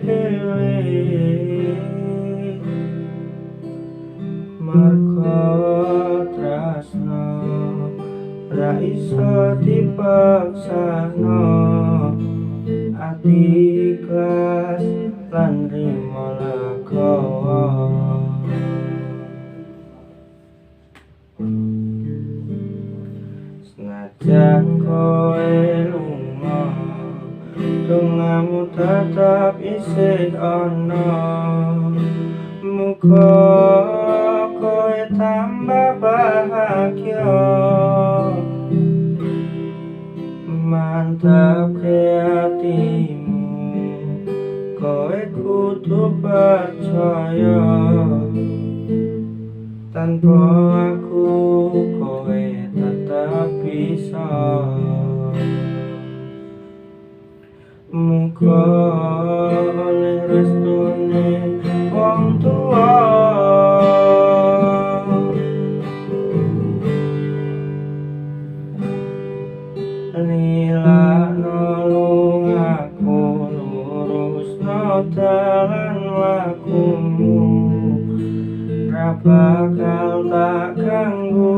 dhewe merga tresno ra iso dipaksano ati ikhlas lan rimo legowo senajan kowe lunga dongamu tetap isih ana muga kowe tambah bahagia mantap hatimu kowe kudu percaya tanpa aku kowe tetap bisa muga oleh restune wong tua lilakno lungaku lurusno dalan lakumu ra bakal tak ganggu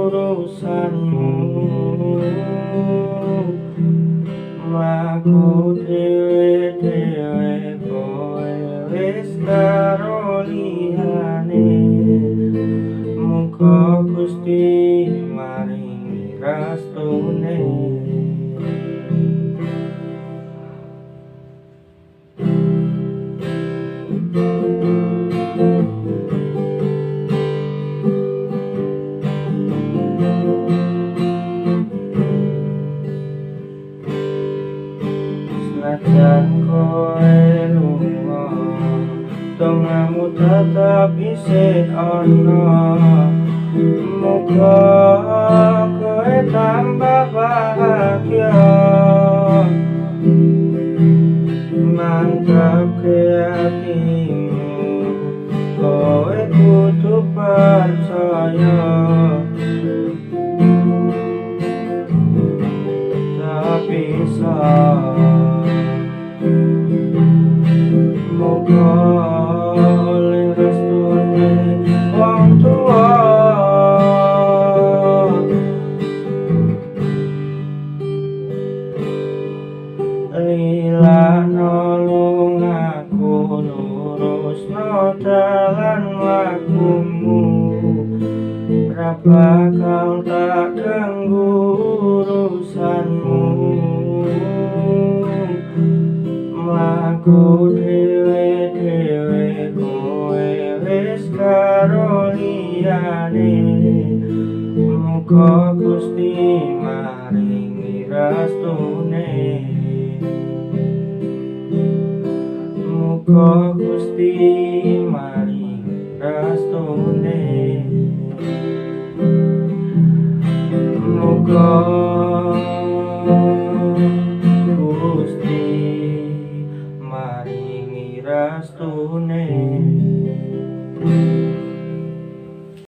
urusanmu mlaku dhewe-dhewe kowe wis karo liyane muga Gusti maringi restune senajan kowe lunga dongamu tetap isih ana muga kowe tambah bahagia mantap hatimu kowe kudu percaya tak bisa muga oleh restune wong tua lilakno lungaku lurusno dalan lakumu ra bakal tak ganggu urusanmu mlaku dhewe-dhewe kowe wis karo liyane muga Gusti maringi restune muga Gusti maringi restune muga